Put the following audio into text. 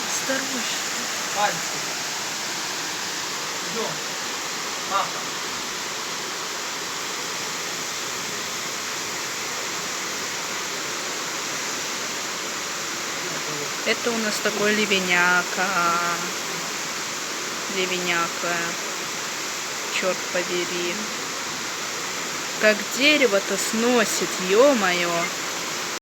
Осторожно. Пальцы. Идем. Папа. Это у нас такой ливеняка. Ливеняка. Черт побери. Как дерево-то сносит, ё-моё.